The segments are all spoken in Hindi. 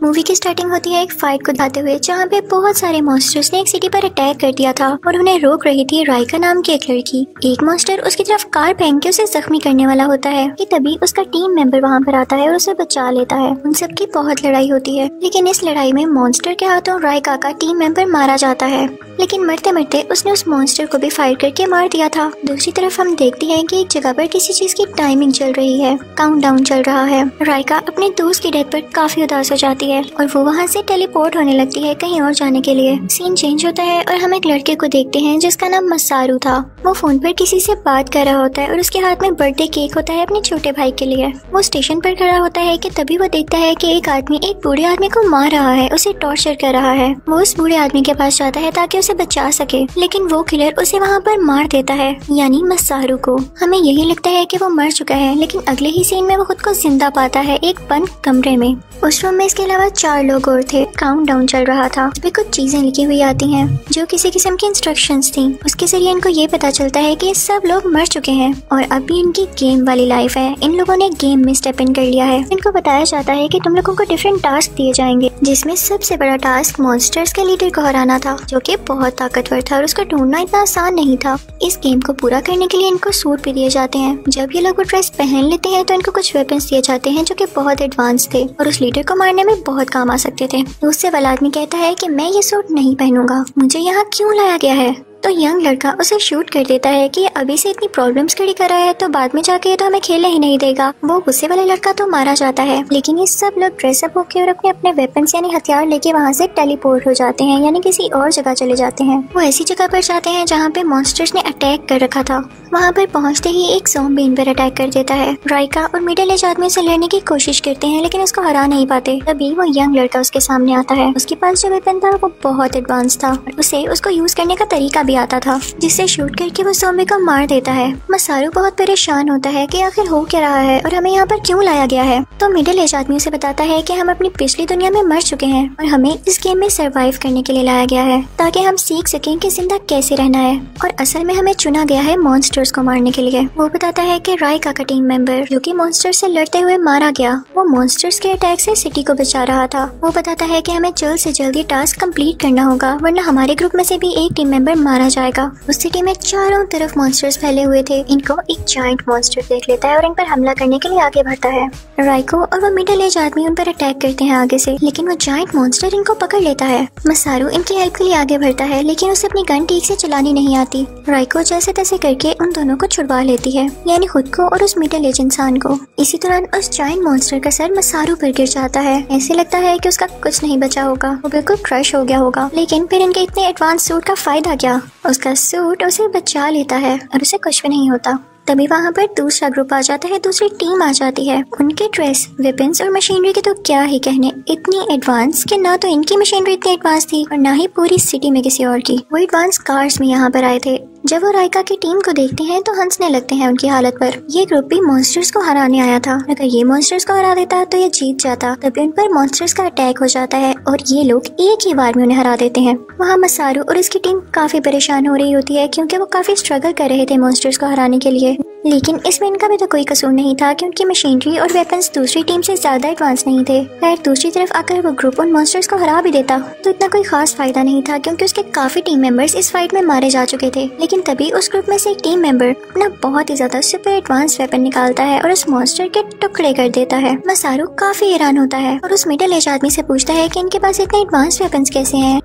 मूवी की स्टार्टिंग होती है एक फाइट को दिखाते हुए, जहाँ पे बहुत सारे मॉन्स्टर्स ने एक सिटी पर अटैक कर दिया था और उन्हें रोक रही थी राइका नाम की एक लड़की। एक मॉन्स्टर उसकी तरफ कार फेंक के उसे जख्मी करने वाला होता है कि तभी उसका टीम मेंबर वहाँ पर आता है और उसे बचा लेता है। उन सबकी बहुत लड़ाई होती है, लेकिन इस लड़ाई में मॉन्स्टर के हाथों राइका का टीम मेंबर मारा जाता है, लेकिन मरते मरते उसने उस मॉन्स्टर को भी फायर करके मार दिया था। दूसरी तरफ हम देखते हैं कि एक जगह पर किसी चीज की टाइमिंग चल रही है, काउंटडाउन चल रहा है। राइका अपने दोस्त की डेथ पर काफी उदास हो जाती है और वो वहाँ से टेलीपोर्ट होने लगती है कहीं और जाने के लिए। सीन चेंज होता है और हम एक लड़के को देखते हैं जिसका नाम मसारू था। वो फोन पर किसी से बात कर रहा होता है और उसके हाथ में बर्थडे केक होता है अपने छोटे भाई के लिए। वो स्टेशन पर खड़ा होता है कि तभी वो देखता है कि एक आदमी एक बूढ़े आदमी को मार रहा है, उसे टॉर्चर कर रहा है। वो उस बूढ़े आदमी के पास जाता है ताकि उसे बचा सके, लेकिन वो किलर उसे वहाँ पर मार देता है, यानी मसारू को। हमें यही लगता है कि वो मर चुका है, लेकिन अगले ही सीन में वो खुद को जिंदा पाता है एक बंद कमरे में। उस रूम में इसके अलावा 4 लोग और थे। काउंटडाउन चल रहा था, उसमें कुछ चीजें लिखी हुई आती हैं जो किसी किस्म की इंस्ट्रक्शंस थी। उसके जरिए इनको ये पता चलता है कि सब लोग मर चुके हैं और अभी इनकी गेम वाली लाइफ है। इन लोगों ने गेम में स्टेप इन कर लिया है। इनको बताया जाता है कि तुम लोगों को डिफरेंट टास्क दिए जाएंगे, जिसमें सबसे बड़ा टास्क मॉन्स्टर्स के लीडर को हराना था, जो कि बहुत ताकतवर था और उसको ढूंढना इतना आसान नहीं था। इस गेम को पूरा करने के लिए इनको सूट भी दिए जाते हैं। जब ये लोग वो ड्रेस पहन लेते हैं तो इनको कुछ वेपन्स दिए जाते हैं जो कि बहुत एडवांस थे और उस लीडर को मारने में बहुत काम आ सकते थे। दूसरे वाला आदमी कहता है कि मैं ये सूट नहीं पहनूंगा, मुझे यहाँ क्यों लाया गया है। तो यंग लड़का उसे शूट कर देता है कि अभी से इतनी प्रॉब्लम्स खड़ी कर रहा है तो बाद में जाके ये तो हमें खेलने ही नहीं देगा। वो गुस्से वाले लड़का तो मारा जाता है, लेकिन ये सब लोग ड्रेसअप होके और अपने अपने वेपन्स यानी हथियार लेके वहाँ से टेलीपोर्ट हो जाते हैं, यानी किसी और जगह चले जाते हैं। वो ऐसी जगह पर जाते हैं जहाँ पे मॉन्स्टर्स ने अटैक कर रखा था। वहाँ पर पहुँचते ही एक ज़ॉम्बी इन पर अटैक कर देता है। राइका और मिडिल एज आदमी से लड़ने की कोशिश करते हैं, लेकिन उसको हरा नहीं पाते। तभी वो यंग लड़का उसके सामने आता है। उसके पास जो वेपन था वो बहुत एडवांस था, उसे उसको यूज करने का तरीका भी आता था, जिसे शूट करके वो ज़ॉम्बी को मार देता है। मसारू बहुत परेशान होता है कि आखिर हो क्या रहा है और हमें यहाँ पर क्यों लाया गया है। तो मिडिल एज आदमी उसे बताता है कि हम अपनी पिछली दुनिया में मर चुके हैं और हमें इस गेम में सरवाइव करने के लिए लाया गया है, ताकि हम सीख सकें कि जिंदा कैसे रहना है। और असल में हमें चुना गया है मॉन्स्टर्स को मारने के लिए। वो बताता है कि राइका का टीम मेंबर जो कि मॉन्स्टर्स से लड़ते हुए मारा गया, वो मॉन्स्टर्स के अटैक से सिटी को बचा रहा था। वो बताता है कि हमें जल्द से जल्द ये टास्क कंप्लीट करना होगा, वरना हमारे ग्रुप में से भी एक टीम मेंबर मारा जाएगा। उस सिटी में चारों तरफ मॉन्स्टर्स फैले हुए थे। इनको एक जायंट मॉन्स्टर देख लेता है और इन पर हमला करने के लिए आगे बढ़ता है। राइको और वो मिडिल एज आदमी उन पर अटैक करते हैं आगे से, लेकिन वो जायंट मॉन्स्टर इनको पकड़ लेता है। मसारू इनकी हेल्प के लिए आगे बढ़ता है, लेकिन उसे अपनी गन ठीक से चलानी नहीं आती। राइको जैसे तैसे करके उन दोनों को छुड़वा लेती है, यानी खुद को और उस मिडिल एज इंसान को। इसी दौरान उस जायंट मॉन्स्टर का सर मसारू पर गिर जाता है। ऐसे लगता है कि उसका कुछ नहीं बचा होगा, वो बिल्कुल क्रश हो गया होगा। लेकिन फिर इनके इतने एडवांस सूट का फायदा क्या, उसका सूट उसे बचा लेता है और उसे कुछ भी नहीं होता। तभी वहाँ पर दूसरा ग्रुप आ जाता है, दूसरी टीम आ जाती है। उनके ड्रेस, वेपन्स और मशीनरी के तो क्या ही कहने, इतनी एडवांस कि ना तो इनकी मशीनरी इतनी एडवांस थी और ना ही पूरी सिटी में किसी और की। वो एडवांस कार्स में यहाँ पर आए थे। जब वो राइका की टीम को देखते हैं तो हंसने लगते हैं उनकी हालत पर। ये ग्रुप भी मॉन्स्टर्स को हराने आया था। अगर ये मॉन्स्टर्स को हरा देता तो ये जीत जाता। तभी उन पर मॉन्स्टर्स का अटैक हो जाता है और ये लोग एक ही बार में उन्हें हरा देते हैं। वहाँ मसारू और इसकी टीम काफी परेशान हो रही होती है, क्योंकि वो काफी स्ट्रगल कर रहे थे मॉन्स्टर्स को हराने के लिए। लेकिन इसमें इनका भी तो कोई कसूर नहीं था, क्योंकि मशीनरी और वेपन्स दूसरी टीम से ज्यादा एडवांस नहीं थे। खैर दूसरी तरफ अगर वो ग्रुप उन मॉन्स्टर्स को हरा भी देता तो इतना कोई खास फायदा नहीं था, क्योंकि उसके काफी टीम मेंबर्स इस फाइट में मारे जा चुके थे। लेकिन तभी उस ग्रुप में से एक टीम मेंबर अपना बहुत ही ज्यादा सुपर एडवांस वेपन निकालता है और उस मॉन्स्टर के टुकड़े कर देता है। मसारू काफी हैरान होता है और उस मिडिल एज आदमी से पूछता है कि इनके पास इतने एडवांस वेपन्स कैसे हैं।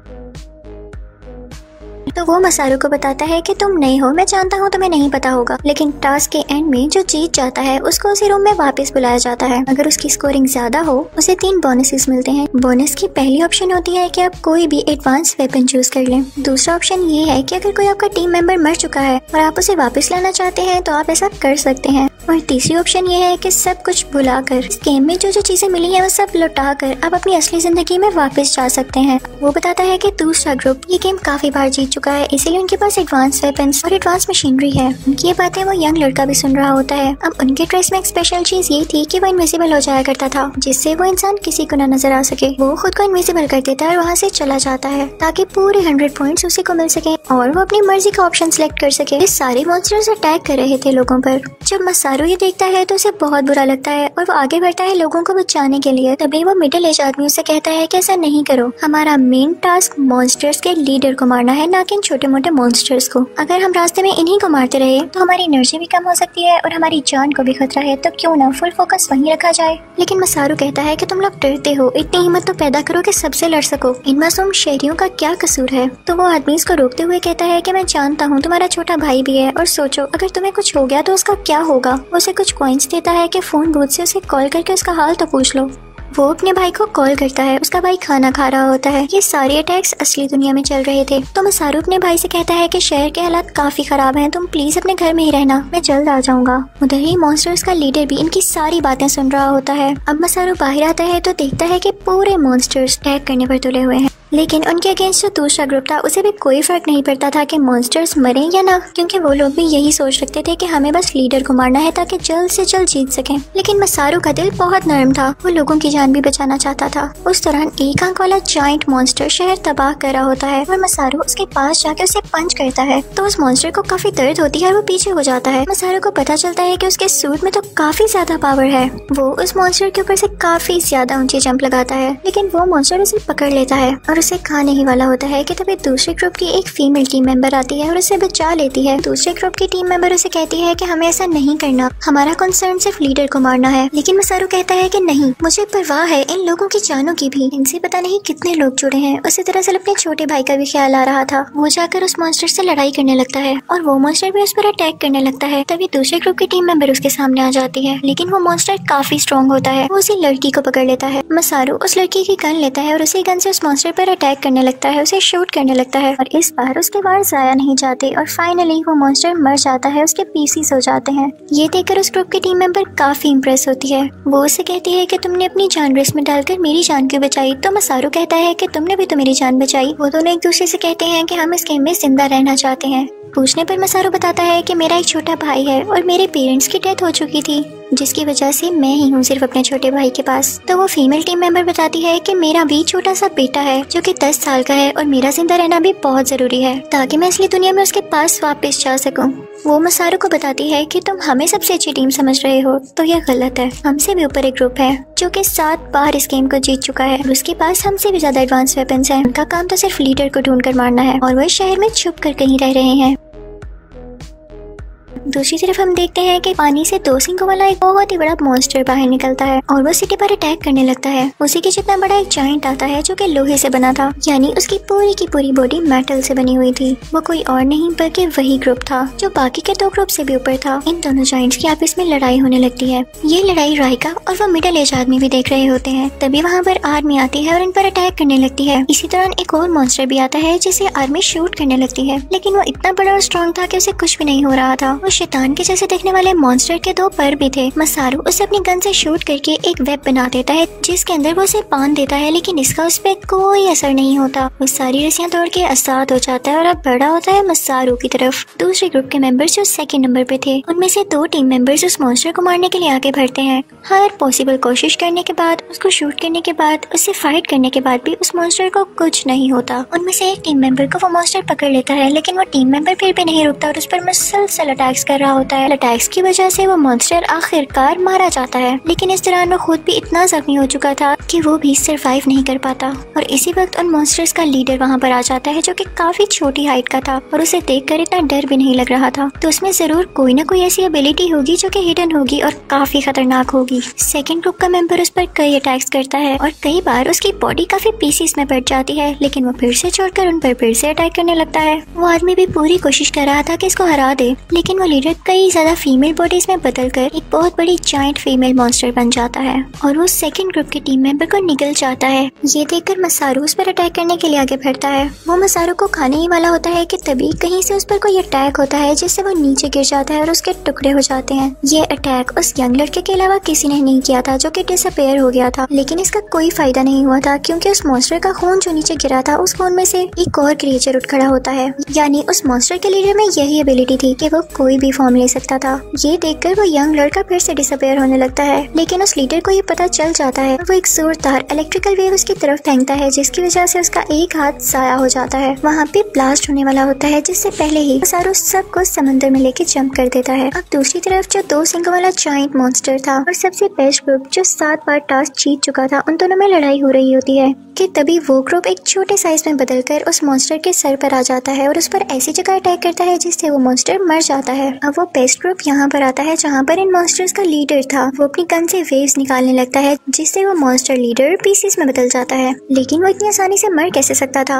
तो वो मसारू को बताता है कि तुम नहीं हो, मैं जानता हूँ तुम्हें नहीं पता होगा, लेकिन टास्क के एंड में जो जीत जाता है उसको उसी रूम में वापस बुलाया जाता है। अगर उसकी स्कोरिंग ज्यादा हो उसे 3 बोनसेस मिलते हैं। बोनस की पहली ऑप्शन होती है कि आप कोई भी एडवांस वेपन चूज कर लें। दूसरा ऑप्शन ये है कि अगर कोई आपका टीम मेंबर मर चुका है और आप उसे वापस लाना चाहते हैं तो आप ऐसा कर सकते हैं। और तीसरी ऑप्शन ये है कि सब कुछ भुलाकर इस गेम में जो जो चीजें मिली है वो सब लौटा कर आप अपनी असली जिंदगी में वापस जा सकते हैं। वो बताता है कि दूसरा ग्रुप ये गेम काफी बार जीत चुका है, इसीलिए उनके पास एडवांस वेपन्स और एडवांस मशीनरी है। उनकी ये बातें वो यंग लड़का भी सुन रहा होता है। अब उनके ड्रेस में एक स्पेशल चीज ये थी कि वो इनविजिबल हो जाया करता था, जिससे वो इंसान किसी को न नजर आ सके। वो खुद को इनविजिबल कर देता है और वहाँ से चला जाता है ताकि पूरे 100 पॉइंट्स उसी को मिल सके और वो अपनी मर्जी का ऑप्शन सिलेक्ट कर सके। ये सारे मॉन्स्टर्स अटैक कर रहे थे लोगों पर। जब मसारू मसारू ये देखता है तो उसे बहुत बुरा लगता है और वो आगे बढ़ता है लोगों को बचाने के लिए। तभी वो मिडिल एज आदमी उसे कहता है कि ऐसा नहीं करो, हमारा मेन टास्क मॉन्स्टर्स के लीडर को मारना है, ना कि इन छोटे मोटे मॉन्स्टर्स को। अगर हम रास्ते में इन्हीं को मारते रहे तो हमारी एनर्जी भी कम हो सकती है और हमारी जान को भी खतरा है, तो क्यों ना फुल फोकस वहीं रखा जाए। लेकिन मसारू कहता है कि तुम लोग डरते हो, इतनी हिम्मत तो पैदा करो कि सबसे लड़ सको, इन मासूम शहरियों का क्या कसूर है। तो वो आदमी इसको रोकते हुए कहता है कि मैं जानता हूँ तुम्हारा छोटा भाई भी है, और सोचो अगर तुम्हें कुछ हो गया तो उसका क्या होगा। वो उसे कुछ कॉइन्स देता है कि फोन बूथ से उसे कॉल करके उसका हाल तो पूछ लो। वो अपने भाई को कॉल करता है, उसका भाई खाना खा रहा होता है। ये सारे अटैक्स असली दुनिया में चल रहे थे। तो मसारू अपने भाई से कहता है कि शहर के हालात काफी खराब हैं, तुम प्लीज अपने घर में ही रहना, मैं जल्द आ जाऊंगा। उधर ही मॉन्स्टर्स का लीडर भी इनकी सारी बातें सुन रहा होता है। अब मसारू बाहर आता है तो देखता है कि पूरे मॉन्स्टर्स अटैक करने पर तुले हुए हैं, लेकिन उनके अगेंस्ट जो दूसरा ग्रुप था उसे भी कोई फर्क नहीं पड़ता था कि मॉन्स्टर्स मरे या ना, क्योंकि वो लोग भी यही सोच रखते थे कि हमें बस लीडर को मारना है ताकि जल्द से जल्द जीत सकें। लेकिन मसारू का दिल बहुत नरम था, वो लोगों की जान भी बचाना चाहता था। उस दौरान एक आंख वाला जायंट मॉन्स्टर शहर तबाह कर रहा होता है और मसारू उसके पास जाके उसे पंच करता है तो उस मॉन्स्टर को काफी दर्द होती है और वो पीछे हो जाता है। मसारू को पता चलता है कि उसके सूट में तो काफी ज्यादा पावर है। वो उस मॉन्स्टर के ऊपर से काफी ज्यादा ऊंची जंप लगाता है, लेकिन वो मॉन्स्टर उसे पकड़ लेता है और उसे खाने ही वाला होता है कि तभी दूसरे ग्रुप की एक फीमेल टीम मेंबर आती है और उसे बचा लेती है। दूसरे ग्रुप की टीम मेंबर उसे कहती है कि हमें ऐसा नहीं करना, हमारा कंसर्न सिर्फ लीडर को मारना है। लेकिन मसारू कहता है कि नहीं, मुझे परवाह है इन लोगों की जानों की भी, इनसे पता नहीं कितने लोग जुड़े हैं। उसी तरह से अपने छोटे भाई का भी ख्याल आ रहा था। वो जाकर उस मॉन्स्टर से लड़ाई करने लगता है और वो मॉन्स्टर भी उस पर अटैक करने लगता है। तभी दूसरे ग्रुप की टीम मेंबर उसके सामने आ जाती है, लेकिन वो मॉन्स्टर काफी स्ट्रॉन्ग होता है। वो उसी लड़की को पकड़ लेता है। मसारू उस लड़की की गन लेता है और उसी गन से उस मॉन्स्टर पर अटैक करने लगता है, उसे शूट करने लगता है और इस बार उसके वार जाया नहीं जाते और फाइनली वो मॉन्स्टर मर जाता है, उसके पीसीस हो जाते हैं। ये देखकर उस ग्रुप की टीम मेंबर काफी इंप्रेस होती है। वो उससे कहती है कि तुमने अपनी जान रिस्क में डालकर मेरी जान क्यों बचाई। तो मसारू कहता है कि तुमने भी तो मेरी जान बचाई। वो दोनों एक दूसरे से कहते हैं कि हम इस गेम में जिंदा रहना चाहते हैं। पूछने पर मसारू बताता है कि मेरा एक छोटा भाई है और मेरे पेरेंट्स की डेथ हो चुकी थी, जिसकी वजह से मैं ही हूँ सिर्फ अपने छोटे भाई के पास। तो वो फीमेल टीम मेंबर बताती है कि मेरा भी छोटा सा बेटा है जो कि 10 साल का है और मेरा जिंदा रहना भी बहुत जरूरी है ताकि मैं असली दुनिया में उसके पास वापस जा सकूं। वो मसारू को बताती है कि तुम हमें सबसे अच्छी टीम समझ रहे हो, तो यह गलत है। हमसे भी ऊपर एक ग्रुप है जो कि 7 बार इस गेम को जीत चुका है और उसके पास हमसे भी ज्यादा एडवांस वेपन्स हैं। उनका काम तो सिर्फ लीडर को ढूंढ कर मारना है और वो इस शहर में छुप कर कहीं रह रहे हैं। दूसरी तरफ हम देखते हैं कि पानी से 2 सिंगों वाला एक बहुत ही बड़ा मॉन्स्टर बाहर निकलता है और वो सिटी पर अटैक करने लगता है। उसी के जितना बड़ा एक जायंट आता है जो कि लोहे से बना था, यानी उसकी पूरी की पूरी बॉडी मेटल से बनी हुई थी। वो कोई और नहीं बल्कि वही ग्रुप था जो बाकी के 2 ग्रुप से भी ऊपर था। इन दोनों जायंट्स की आपस में लड़ाई होने लगती है। ये लड़ाई राइका और वो मिडिल एज आदमी भी देख रहे होते हैं। तभी वहाँ पर आर्मी आती है और इन पर अटैक करने लगती है। इसी दौरान एक और मॉन्स्टर भी आता है जिसे आर्मी शूट करने लगती है, लेकिन वो इतना बड़ा और स्ट्रॉन्ग था कि उसे कुछ भी नहीं हो रहा था। वो शैतान के जैसे देखने वाले मॉन्स्टर के 2 पर भी थे। मसारू उसे अपनी गन से शूट करके एक वेब बना देता है जिसके अंदर वो उसे बांध देता है, लेकिन इसका उस पर कोई असर नहीं होता। वो सारी रस्सियां तोड़ के आजाद हो जाता है और अब बढ़ा होता है मसारू की तरफ। दूसरे ग्रुप के मेंबर्स जो सेकंड नंबर पे थे, उनमें से 2 टीम मेंबर्स उस मॉन्स्टर को मारने के लिए आगे बढ़ते हैं। हर पॉसिबल कोशिश करने के बाद, उसको शूट करने के बाद, उससे फाइट करने के बाद भी उस मॉन्स्टर को कुछ नहीं होता। उनमें से एक टीम मेंबर को वो मॉन्स्टर पकड़ लेता है, लेकिन वो टीम मेंबर फिर भी नहीं रुकता और उस पर मुसलसल अटैक्स कर रहा होता है। अटैक्स की वजह से वो मॉन्स्टर आखिरकार मारा जाता है, लेकिन इस दौरान वो खुद भी इतना जख्मी हो चुका था कि वो भी सरवाइव नहीं कर पाता। और इसी वक्त उन मॉन्स्टर्स का लीडर वहाँ पर आ जाता है जो कि काफी छोटी हाइट का था और उसे देखकर इतना डर भी नहीं लग रहा था। तो उसमें जरूर कोई ना कोई ऐसी एबिलिटी होगी जो कि हिडन होगी और काफी खतरनाक होगी। सेकंड ग्रुप का मेंबर उस पर कई अटैक्स करता है और कई बार उसकी बॉडी काफी पीसेस में बढ़ जाती है, लेकिन वो फिर से छोड़कर उन पर फिर से अटैक करने लगता है। वो आदमी भी पूरी कोशिश कर रहा था कि इसको हरा दे, लेकिन वो लीडर कई ज्यादा फीमेल बॉडीज में बदलकर एक बहुत बड़ी जायंट फीमेल मॉन्स्टर बन जाता है और वो सेकंड ग्रुप के टीम मेंबर को निगल जाता है। ये देखकर मसारू उस पर अटैक करने के लिए आगे बढ़ता है। वो मसारू को खाने ही वाला होता है कि तभी कहीं से उस पर कोई अटैक होता है जिससे वो नीचे गिर जाता है और उसके टुकड़े हो जाते हैं। ये अटैक उस यंग लड़के के अलावा किसी ने नहीं किया था जो कि डिसअपीयर हो गया था, लेकिन इसका कोई फायदा नहीं हुआ था क्योंकि उस मॉन्स्टर का खून जो नीचे गिरा था उस खून में से एक और क्रिएचर उठ खड़ा होता है। यानी उस मॉन्स्टर के लीडर में यही एबिलिटी थी कि वो कोई भी भी फॉर्म ले सकता था। ये देखकर वो यंग लड़का फिर से डिसअपियर होने लगता है, लेकिन उस लीडर को ये पता चल जाता है। वो एक जोरदार इलेक्ट्रिकल वेव उसकी तरफ फेंकता है, जिसकी वजह से उसका एक हाथ ज़ाया हो जाता है। वहाँ पे ब्लास्ट होने वाला होता है, जिससे पहले ही मसारू सबको समंदर में लेके जंप कर देता है। अब दूसरी तरफ जो 2 सिंगों वाला जायंट मॉन्स्टर था और सबसे बेस्ट ग्रुप जो 7 बार टास्क जीत चुका था, उन दोनों में लड़ाई हो रही होती है कि तभी वो ग्रुप एक छोटे साइज में बदलकर उस मॉन्स्टर के सर पर आ जाता है और उस पर ऐसी जगह अटैक करता है जिससे वो मॉन्स्टर मर जाता है। अब वो बेस्ट ग्रुप यहाँ पर आता है जहाँ पर इन मॉन्स्टर्स का लीडर था। वो अपनी गन से वेव्स निकालने लगता है, जिससे वो मॉन्स्टर लीडर पीसेस में बदल जाता है। लेकिन वो इतनी आसानी से मर कैसे सकता था?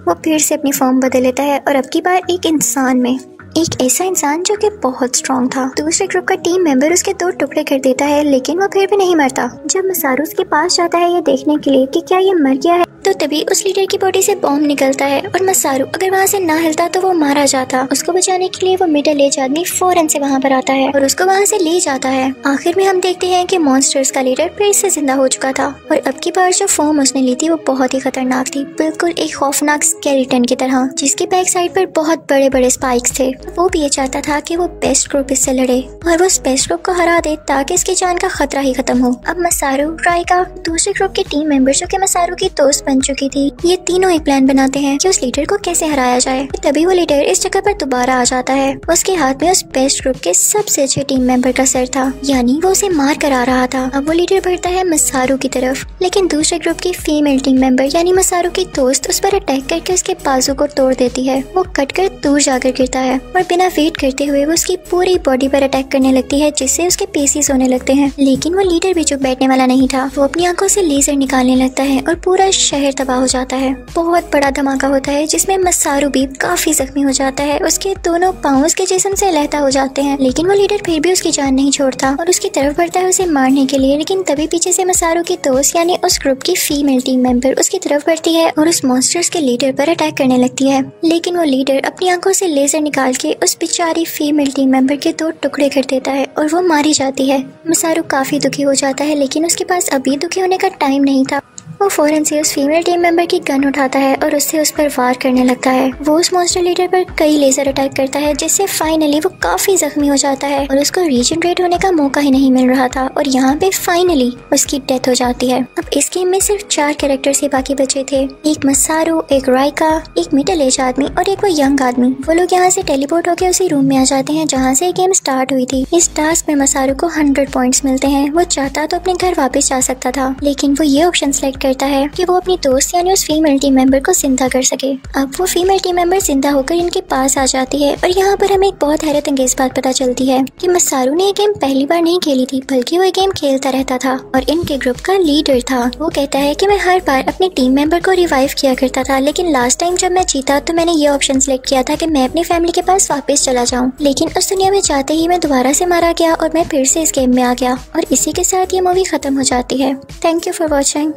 वो फिर से अपनी फॉर्म बदल लेता है और अब की बार एक इंसान में, एक ऐसा इंसान जो कि बहुत स्ट्रॉन्ग था। दूसरे ग्रुप का टीम मेंबर उसके 2 टुकड़े कर देता है, लेकिन वो फिर भी नहीं मरता। जब मसारू उसके पास जाता है ये देखने के लिए कि क्या ये मर गया है, तो तभी उस लीडर की बॉडी से बॉम्ब निकलता है और मसारू अगर वहाँ से ना हिलता तो वो मारा जाता। उसको बचाने के लिए वो मिडिल एज आदमी फौरन से वहाँ पर आता है और उसको वहाँ से ले जाता है। आखिर में हम देखते हैं कि मॉन्स्टर्स का लीडर फिर से जिंदा हो चुका था और अब की बार जो फॉर्म उसने ली थी वो बहुत ही खतरनाक थी, बिल्कुल एक खौफनाक स्केलेटन की तरह, जिसके बैक साइड पर बहुत बड़े बड़े स्पाइक्स थे। वो भी ये चाहता था कि वो बेस्ट ग्रुप इससे लड़े और वो उस बेस्ट ग्रुप को हरा दे ताकि इसकी जान का खतरा ही खत्म हो। अब मसारू, राइका, दूसरे ग्रुप के टीम मेंबर जो कि मसारू की दोस्त बन चुकी थी, ये तीनों एक प्लान बनाते हैं कि उस लीडर को कैसे हराया जाए। तभी वो लीडर इस जगह पर दोबारा आ जाता है। उसके हाथ में उस बेस्ट ग्रुप के सबसे अच्छे टीम मेंबर का सर था, यानी वो उसे मार कर आ रहा था। अब वो लीडर बढ़ता है मसारू की तरफ, लेकिन दूसरे ग्रुप की फीमेल टीम मेंबर यानी मसारू की दोस्त उस पर अटैक करके उसके बाजू को तोड़ देती है। वो कटकर दूर जाकर गिरता है और बिना वेट करते हुए वो उसकी पूरी बॉडी पर अटैक करने लगती है, जिससे उसके पीसेस होने लगते हैं। लेकिन वो लीडर भी चुप बैठने वाला नहीं था। वो अपनी आंखों से लेजर निकालने लगता है और पूरा शहर तबाह हो जाता है। बहुत बड़ा धमाका होता है जिसमें मसारू भी काफी जख्मी हो जाता है। उसके दोनों पाँव उसके जिस्म से लहता हो जाते हैं, लेकिन वो लीडर फिर भी उसकी जान नहीं छोड़ता और उसकी तरफ बढ़ता है उसे मारने के लिए। लेकिन तभी पीछे से मसारू की दोस्त यानी उस ग्रुप की फीमेल टीम मेंबर उसकी तरफ बढ़ती है और उस मॉन्स्टर्स के लीडर पर अटैक करने लगती है। लेकिन वो लीडर अपनी आंखों से लेजर निकाल के उस बेचारी फीमेल टीम मेंबर के 2 टुकड़े कर देता है और वो मारी जाती है। मसारू काफी दुखी हो जाता है, लेकिन उसके पास अभी दुखी होने का टाइम नहीं था। वो फौरन से उस फीमेल टीम मेंबर की गन उठाता है और उससे उस पर वार करने लगता है। वो उस मॉन्स्टर लीडर पर कई लेजर अटैक करता है, जिससे फाइनली वो काफी जख्मी हो जाता है और उसको रीजनरेट होने का मौका ही नहीं मिल रहा था और यहाँ पे फाइनली उसकी डेथ हो जाती है। अब इस गेम में सिर्फ 4 कैरेक्टर्स ही बाकी बचे थे, एक मसारू, एक राइका, एक मिडिल एज आदमी और एक वो यंग आदमी। वो लोग यहाँ से टेलीपोर्ट होकर उसी रूम में आ जाते हैं जहाँ से गेम स्टार्ट हुई थी। इस टास्क में मसारू को 100 पॉइंट्स मिलते हैं। वो चाहता तो अपने घर वापस जा सकता था, लेकिन वो ये ऑप्शन सेलेक्ट करता है कि वो अपनी दोस्त यानी उस फीमेल टीम मेंबर को जिंदा कर सके। अब वो फीमेल टीम मेंबर जिंदा होकर इनके पास आ जाती है और यहाँ पर हमें एक बहुत हैरत अंगेज बात पता चलती है कि मसारू ने ये गेम पहली बार नहीं खेली थी, बल्कि वो ये गेम खेलता रहता था और इनके ग्रुप का लीडर था। वो कहता है कि मैं हर बार अपनी टीम मेंबर को रिवाइव किया करता था, लेकिन लास्ट टाइम जब मैं जीता तो मैंने ये ऑप्शन सेलेक्ट किया था कि मैं अपनी फैमिली के पास वापस चला जाऊँ, लेकिन उस दुनिया में जाते ही मैं दोबारा से मारा गया और मैं फिर से इस गेम में आ गया। और इसी के साथ ये मूवी खत्म हो जाती है। Thank you for watching.